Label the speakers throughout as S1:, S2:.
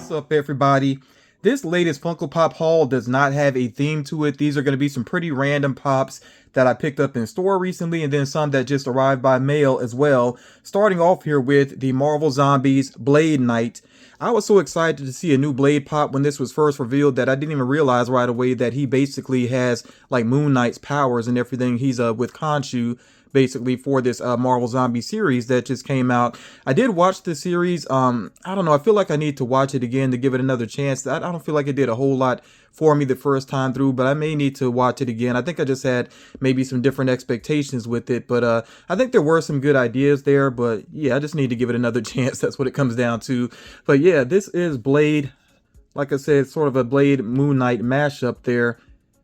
S1: What's up, everybody? This latest Funko Pop haul does not have a theme to it. These are going to be some pretty random pops that I picked up in store recently, and then some that just arrived by mail as well. Starting off here with the Marvel Zombies Blade Knight. I was so excited to see a new Blade pop when this was first revealed that I didn't even realize right away that he basically has like Moon Knight's powers and everything. He's with Khonshu basically for this Marvel Zombie series that just came out. I did watch the series. I don't know. I feel like I need to watch it again to give it another chance. I don't feel like it did a whole lot for me the first time through, but I may need to watch it again. I think I just had maybe some different expectations with it, but I think there were some good ideas there, but yeah, I just need to give it another chance. That's what it comes down to. But yeah, this is Blade. Like I said, sort of a Blade Moon Knight mashup there.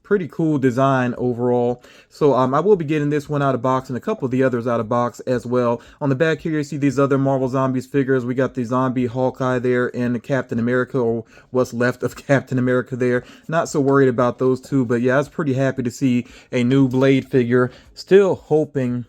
S1: Pretty cool design overall. So I will be getting this one out of box and a couple of the others out of box as well. On the back here you see these other Marvel Zombies figures. We got the zombie Hawkeye there and the Captain America, or what's left of Captain America there. Not so worried about those two, but yeah, I was pretty happy to see a new Blade figure. Still hoping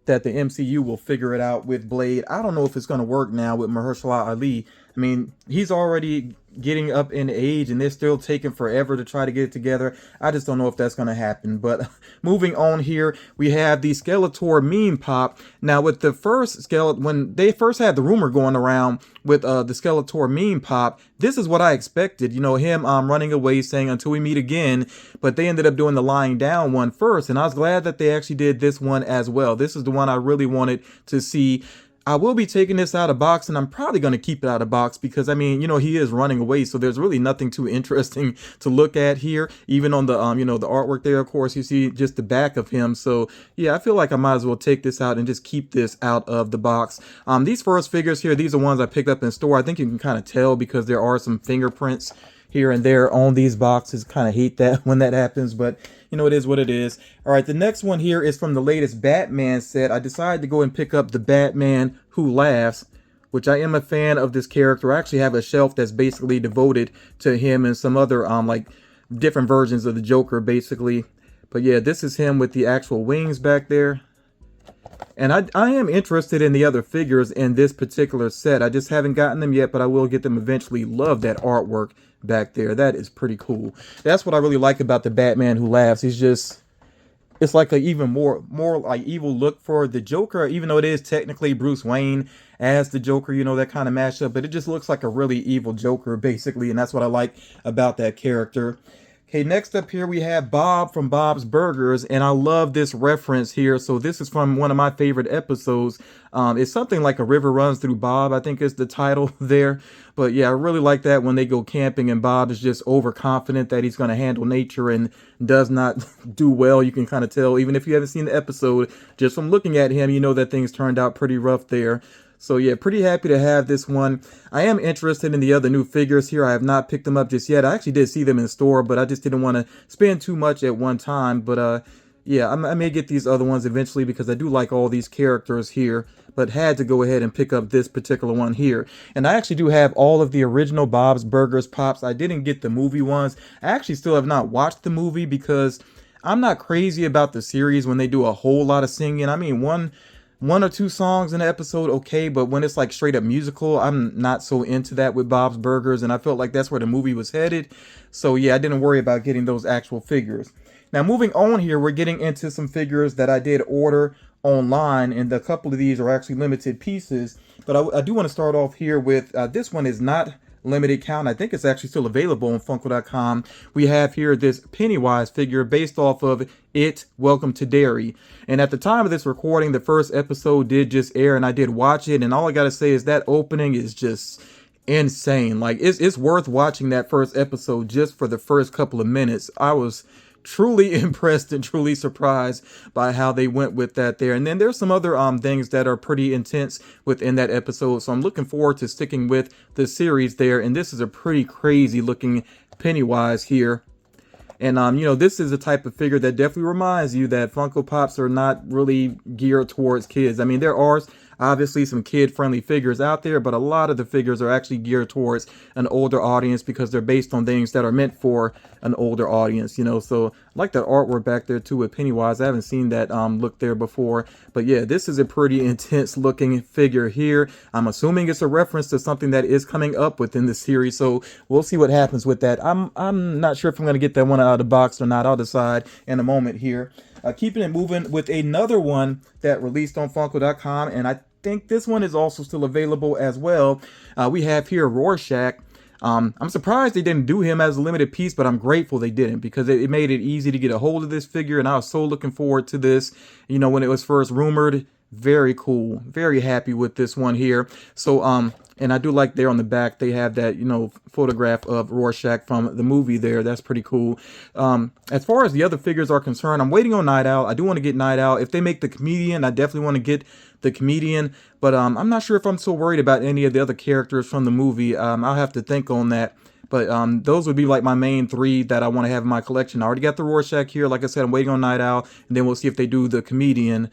S1: that the MCU will figure it out with Blade. I don't know if it's going to work now with Mahershala Ali. I mean, he's already getting up in age and they're still taking forever to try to get it together. I just don't know if that's going to happen. But moving on here, we have the Skeletor meme pop. Now with the first Skeletor, when they first had the rumor going around with the Skeletor meme pop, this is what I expected. You know, him running away saying until we meet again, but they ended up doing the lying down one first, and I was glad that they actually did this one as well. This is the one I really wanted to see. I will be taking this out of box, and I'm probably going to keep it out of box because, I mean, you know, he is running away, so there's really nothing too interesting to look at here. Even on the, you know, the artwork there, of course, you see just the back of him. So, yeah, I feel like I might as well take this out and just keep this out of the box. These first figures here, these are ones I picked up in store. I think you can kind of tell because there are some fingerprints here and there on these boxes. Kind of hate that when that happens, but you know, it is what it is. All right, the next one here is from the latest Batman set. I decided to go and pick up the Batman Who Laughs, which I am a fan of this character. I actually have a shelf that's basically devoted to him and some other like different versions of the Joker basically. But yeah, this is him with the actual wings back there. And I am interested in the other figures in this particular set. I just haven't gotten them yet, but I will get them eventually. Love that artwork back there. That is pretty cool. That's what I really like about the Batman Who Laughs. He's just, it's like a even more like evil look for the Joker, even though it is technically Bruce Wayne as the Joker, you know, that kind of mashup. But it just looks like a really evil Joker, basically. And that's what I like about that character. Okay, next up here we have Bob from Bob's Burgers, and I love this reference here. So this is from one of my favorite episodes. It's something like A River Runs Through Bob, I think is the title there. But yeah, I really like that when they go camping and Bob is just overconfident that he's going to handle nature and does not do well. You can kind of tell, even if you haven't seen the episode, just from looking at him, you know that things turned out pretty rough there. So yeah, pretty happy to have this one. I am interested in the other new figures here. I have not picked them up just yet. I actually did see them in store, but I just didn't want to spend too much at one time. But yeah, I may get these other ones eventually because I do like all these characters here, but had to go ahead and pick up this particular one here. And I actually do have all of the original Bob's Burgers pops. I didn't get the movie ones. I actually still have not watched the movie because I'm not crazy about the series when they do a whole lot of singing. I mean, one or two songs in an episode, okay, but when it's like straight up musical, I'm not so into that with Bob's Burgers, and I felt like that's where the movie was headed. So yeah, I didn't worry about getting those actual figures. Now moving on here, we're getting into some figures that I did order online, and a couple of these are actually limited pieces. But I do want to start off here with this one is not limited count. I think it's actually still available on Funko.com. We have here this Pennywise figure based off of It, Welcome to Derry. And at the time of this recording, the first episode did just air, and I did watch it. And all I gotta say is that opening is just insane. Like it's worth watching that first episode just for the first couple of minutes. I was truly impressed and truly surprised by how they went with that there. And then there's some other things that are pretty intense within that episode, so I'm looking forward to sticking with the series there. And this is a pretty crazy looking Pennywise here. And you know, this is a type of figure that definitely reminds you that Funko Pops are not really geared towards kids. I mean, there are obviously some kid-friendly figures out there, but a lot of the figures are actually geared towards an older audience because they're based on things that are meant for an older audience, you know. So I like that artwork back there too with Pennywise. I haven't seen that look there before, but yeah, this is a pretty intense looking figure here. I'm assuming it's a reference to something that is coming up within the series, so we'll see what happens with that. I'm not sure if I'm gonna get that one out of the box or not. I'll decide in a moment here. Keeping it moving with another one that released on Funko.com, and I think this one is also still available as well. We have here Rorschach. I'm surprised they didn't do him as a limited piece, but I'm grateful they didn't, because it made it easy to get a hold of this figure, and I was so looking forward to this, you know, when it was first rumored. Very cool, very happy with this one here. So and I do like there on the back they have that, you know, photograph of Rorschach from the movie there. That's pretty cool. As far as the other figures are concerned, I'm waiting on Night Owl. I do want to get Night Owl. If they make the Comedian, I definitely want to get the Comedian, but I'm not sure if I'm so worried about any of the other characters from the movie. I'll have to think on that. But those would be like my main three that I want to have in my collection. I already got the Rorschach here. Like I said, I'm waiting on Night Owl, and then we'll see if they do the Comedian.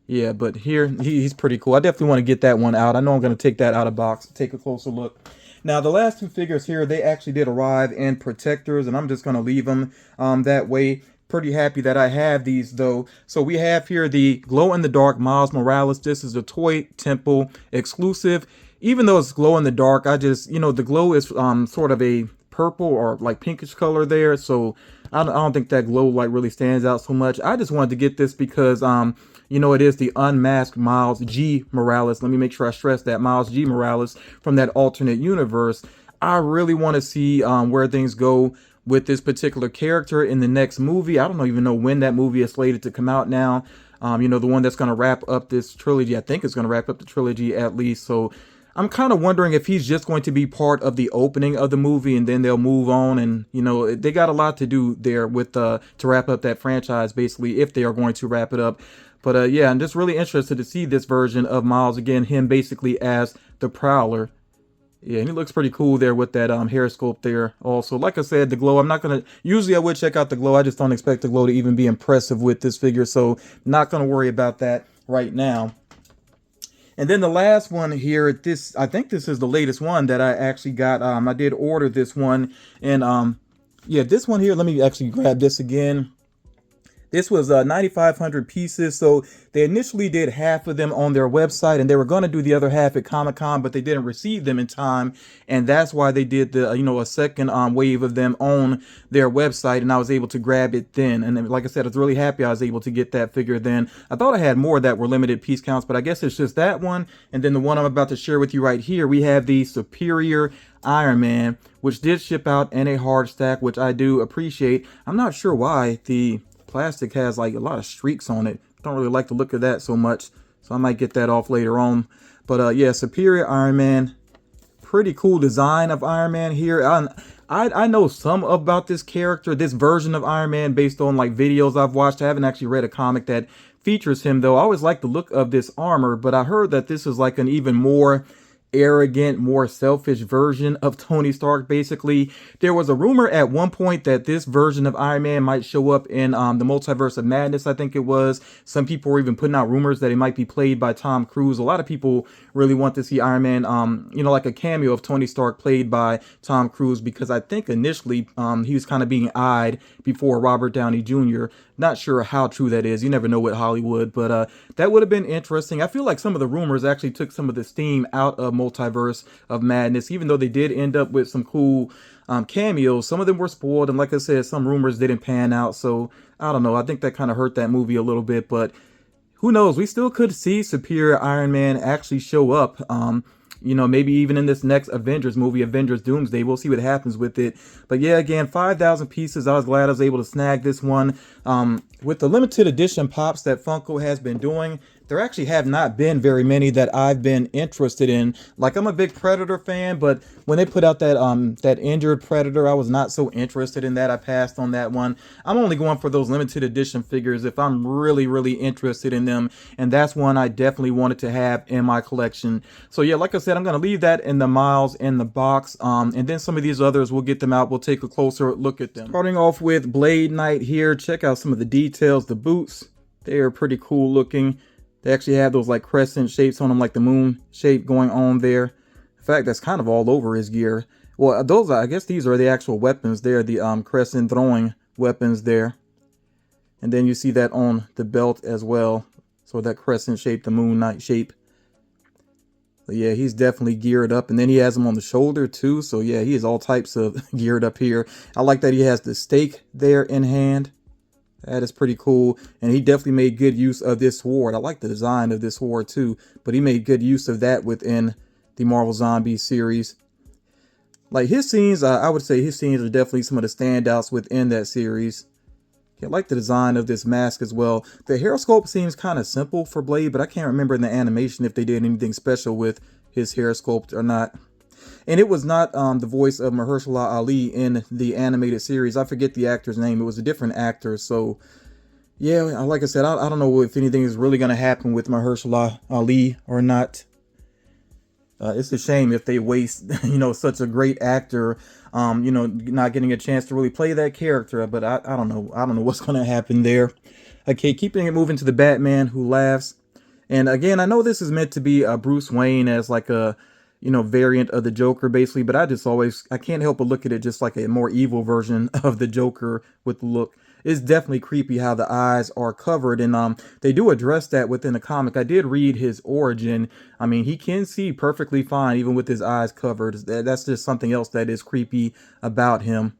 S1: Yeah, but here, he's pretty cool. I definitely want to get that one out. I know I'm going to take that out of box, take a closer look. Now, the last two figures here, they actually did arrive in protectors, and I'm just going to leave them that way. Pretty happy that I have these, though. So we have here the glow-in-the-dark Miles Morales. This is a Toy Temple exclusive. Even though it's glow-in-the-dark, I just, you know, the glow is sort of a purple or like pinkish color there, so I don't think that glow like really stands out so much. I just wanted to get this because you know, it is the unmasked Miles G. Morales. Let me make sure I stress that, Miles G. Morales from that alternate universe. I really want to see where things go with this particular character in the next movie. I don't even know when that movie is slated to come out now. You know, the one that's going to wrap up this trilogy. I think it's going to wrap up the trilogy at least. So I'm kind of wondering if he's just going to be part of the opening of the movie and then they'll move on. And, you know, they got a lot to do there with to wrap up that franchise, basically, if they are going to wrap it up. But yeah, I'm just really interested to see this version of Miles again, him basically as the Prowler. Yeah, and he looks pretty cool there with that hair sculpt there also. Like I said, the glow, I'm not going to, usually I would check out the glow. I just don't expect the glow to even be impressive with this figure. So not going to worry about that right now. And then the last one here, I think this is the latest one that I actually got. I did order this one. And yeah, this one here, let me actually grab this again. This was 9,500 pieces, so they initially did half of them on their website, and they were going to do the other half at Comic-Con, but they didn't receive them in time, and that's why they did the, you know, a second wave of them on their website, and I was able to grab it then. And like I said, I was really happy I was able to get that figure then. I thought I had more that were limited piece counts, but I guess it's just that one, and then the one I'm about to share with you right here, we have the Superior Iron Man, which did ship out in a hard stack, which I do appreciate. I'm not sure why the plastic has like a lot of streaks on it. Don't really like the look of that so much, so I might get that off later on. But yeah, Superior Iron Man, pretty cool design of Iron Man here. I know some about this character, this version of Iron Man, based on like videos I've watched. I haven't actually read a comic that features him, though. I always like the look of this armor, but I heard that this is like an even more arrogant, more selfish version of Tony Stark. Basically, there was a rumor at one point that this version of Iron Man might show up in the Multiverse of Madness, I think it was. Some people were even putting out rumors that it might be played by Tom Cruise. A lot of people really want to see Iron Man, you know, like a cameo of Tony Stark played by Tom Cruise, because I think initially he was kind of being eyed before Robert Downey Jr. Not sure how true that is. You never know with Hollywood, but that would have been interesting. I feel like some of the rumors actually took some of the steam out of Multiverse of Madness, even though they did end up with some cool cameos. Some of them were spoiled, and like I said, some rumors didn't pan out. So I don't know. I think that kind of hurt that movie a little bit, but who knows? We still could see Superior Iron Man actually show up. You know, maybe even in this next Avengers movie, Avengers Doomsday. We'll see what happens with it. But yeah, again, 5,000 pieces. I was glad I was able to snag this one. With the limited edition pops that Funko has been doing, there actually have not been very many that I've been interested in. Like, I'm a big Predator fan, but when they put out that that injured Predator, I was not so interested in that. I passed on that one. I'm only going for those limited edition figures if I'm really, really interested in them, and that's one I definitely wanted to have in my collection. So yeah, like I said, I'm going to leave that in the Miles in the box, and then some of these others, we'll get them out. We'll take a closer look at them. Starting off with Blade Knight here. Check out some of the details. The boots, they are pretty cool looking. They actually have those like crescent shapes on them, like the moon shape going on there. In fact, that's kind of all over his gear. Well, those are, I guess these are the actual weapons there, the crescent throwing weapons there. And then you see that on the belt as well. So that crescent shape, the moon knight shape. But yeah, he's definitely geared up. And then he has him on the shoulder too. So yeah, he is all types of geared up here. I like that he has the stake there in hand. That is pretty cool. And he definitely made good use of this sword. I like the design of this sword too. But he made good use of that within the Marvel Zombie series. Like his scenes, I would say his scenes are definitely some of the standouts within that series. I like the design of this mask as well. The hair sculpt seems kind of simple for Blade, but I can't remember in the animation if they did anything special with his hair sculpt or not. And it was not the voice of Mahershala Ali in the animated series. I forget the actor's name. It was a different actor. So, yeah, like I said, I don't know if anything is really going to happen with Mahershala Ali or not. It's a shame if they waste, such a great actor, not getting a chance to really play that character. But I don't know. I don't know what's going to happen there. Okay, keeping it moving to the Batman Who Laughs. And again, I know this is meant to be Bruce Wayne as like a, variant of the Joker, basically. But I can't help but look at it just like a more evil version of the Joker with the look. It's definitely creepy how the eyes are covered, and they do address that within the comic. I did read his origin. I mean, he can see perfectly fine even with his eyes covered. That's just something else that is creepy about him.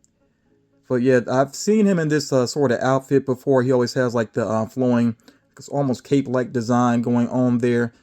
S1: But yeah, I've seen him in this sort of outfit before. He always has like the flowing, almost cape-like design going on there.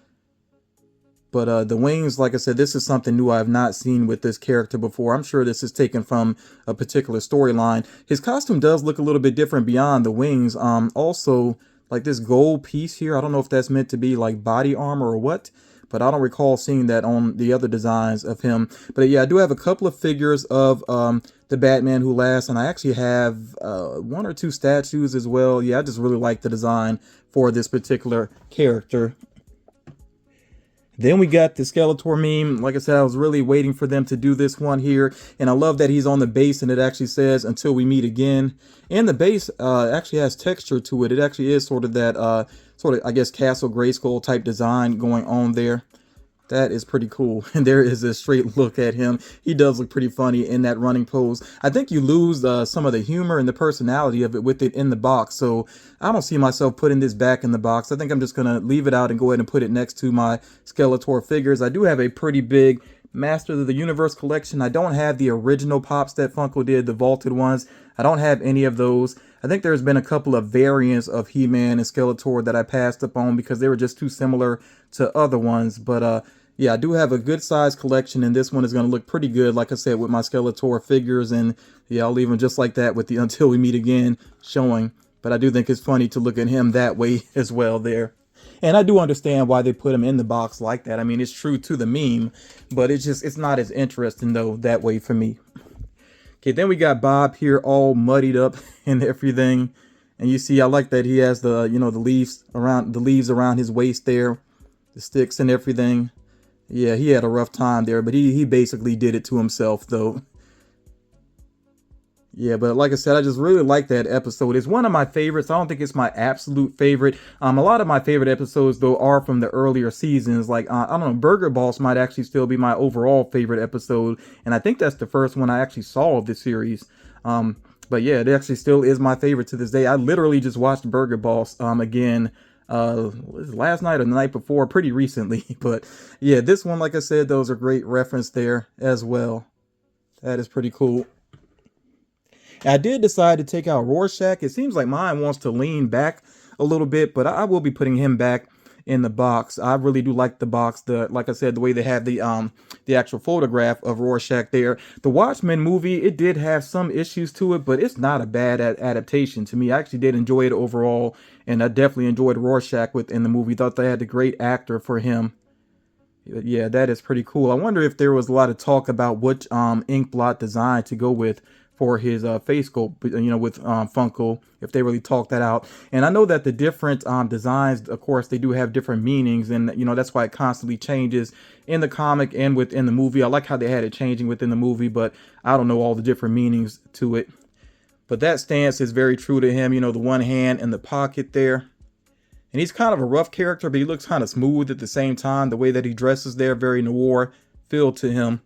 S1: But the wings, like I said, this is something new I have not seen with this character before. I'm sure this is taken from a particular storyline. His costume does look a little bit different beyond the wings. Also, like this gold piece here, I don't know if that's meant to be like body armor or what, but I don't recall seeing that on the other designs of him. But yeah, I do have a couple of figures of the Batman Who Laughs, and I actually have one or two statues as well. Yeah, I just really like the design for this particular character. Then we got the Skeletor meme. Like I said, I was really waiting for them to do this one here. And I love that he's on the base and it actually says, "Until we meet again." And the base actually has texture to it. It actually is sort of that, I guess, Castle Grayskull type design going on there. That is pretty cool. And there is a straight look at him. He does look pretty funny in that running pose. I think you lose some of the humor and the personality of it with it in the box. So I don't see myself putting this back in the box. I think I'm just going to leave it out and go ahead and put it next to my Skeletor figures. I do have a pretty big Masters of the Universe collection. I don't have the original pops that Funko did, the vaulted ones. I don't have any of those. I think there's been a couple of variants of He-Man and Skeletor that I passed up on because they were just too similar to other ones. But yeah, I do have a good size collection, and this one is going to look pretty good, like I said, with my Skeletor figures. And yeah, I'll leave them just like that with the "Until We Meet Again" showing. But I do think it's funny to look at him that way as well there. And I do understand why they put him in the box like that. I mean, it's true to the meme, but it's not as interesting though that way for me. Okay, then we got Bob here all muddied up and everything. And you see, I like that he has the, the leaves around his waist there, the sticks and everything. Yeah, he had a rough time there, but he basically did it to himself though. Yeah, but like I said, I just really like that episode. It's one of my favorites. I don't think it's my absolute favorite. A lot of my favorite episodes, though, are from the earlier seasons. Like, I don't know, Burger Boss might actually still be my overall favorite episode. And I think that's the first one I actually saw of the series. But yeah, it actually still is my favorite to this day. I literally just watched Burger Boss again last night or the night before, pretty recently. But yeah, this one, like I said, those are great reference there as well. That is pretty cool. I did decide to take out Rorschach. It seems like mine wants to lean back a little bit, but I will be putting him back in the box. I really do like the box. Like I said, the way they have the actual photograph of Rorschach there. The Watchmen movie, it did have some issues to it, but it's not a bad adaptation to me. I actually did enjoy it overall, and I definitely enjoyed Rorschach within the movie. Thought they had a great actor for him. Yeah, that is pretty cool. I wonder if there was a lot of talk about which ink blot design to go with for his face sculpt, with Funko, if they really talk that out. And I know that the different designs, of course, they do have different meanings, and that's why it constantly changes in the comic and within the movie. I like how they had it changing within the movie, but I don't know all the different meanings to it. But that stance is very true to him, the one hand in the pocket there. And he's kind of a rough character, but he looks kind of smooth at the same time. The way that he dresses there, very noir feel to him.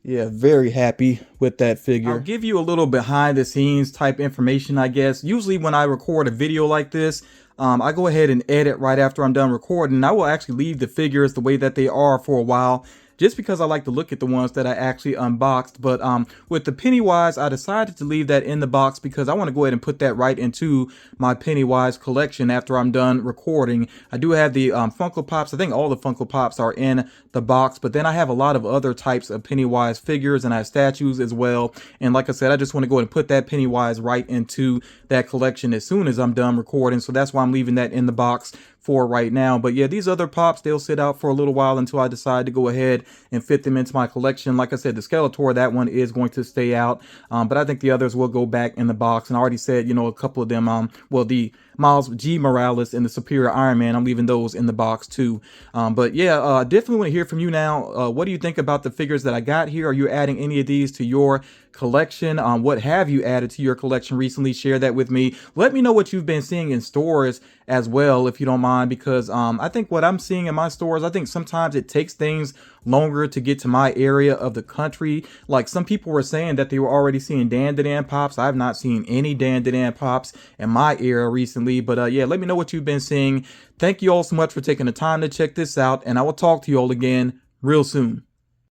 S1: Yeah, very happy with that figure. I'll give you a little behind the scenes type information, I guess. Usually when I record a video like this, I go ahead and edit right after I'm done recording. I will actually leave the figures the way that they are for a while, just because I like to look at the ones that I actually unboxed. But with the Pennywise, I decided to leave that in the box because I want to go ahead and put that right into my Pennywise collection after I'm done recording. I do have the Funko Pops. I think all the Funko Pops are in the box, but then I have a lot of other types of Pennywise figures, and I have statues as well. And like I said, I just want to go ahead and put that Pennywise right into that collection as soon as I'm done recording. So that's why I'm leaving that in the box for right now. But yeah, these other pops, they'll sit out for a little while until I decide to go ahead and fit them into my collection. Like I said, the Skeletor, that one is going to stay out, but I think the others will go back in the box. And I already said, you know, a couple of them, well, the Miles G. Morales and the Superior Iron Man, I'm leaving those in the box too. But yeah, definitely want to hear from you now. What do you think about the figures that I got here? Are you adding any of these to your collection? What have you added to your collection recently? Share that with me. Let me know what you've been seeing in stores as well, if you don't mind, because I think what I'm seeing in my stores, I think sometimes it takes things longer to get to my area of the country. Like some people were saying that they were already seeing Dandadan pops. I've not seen any Dandadan pops in my area recently, but yeah, let me know what you've been seeing. Thank you all so much for taking the time to check this out, and I will talk to you all again real soon.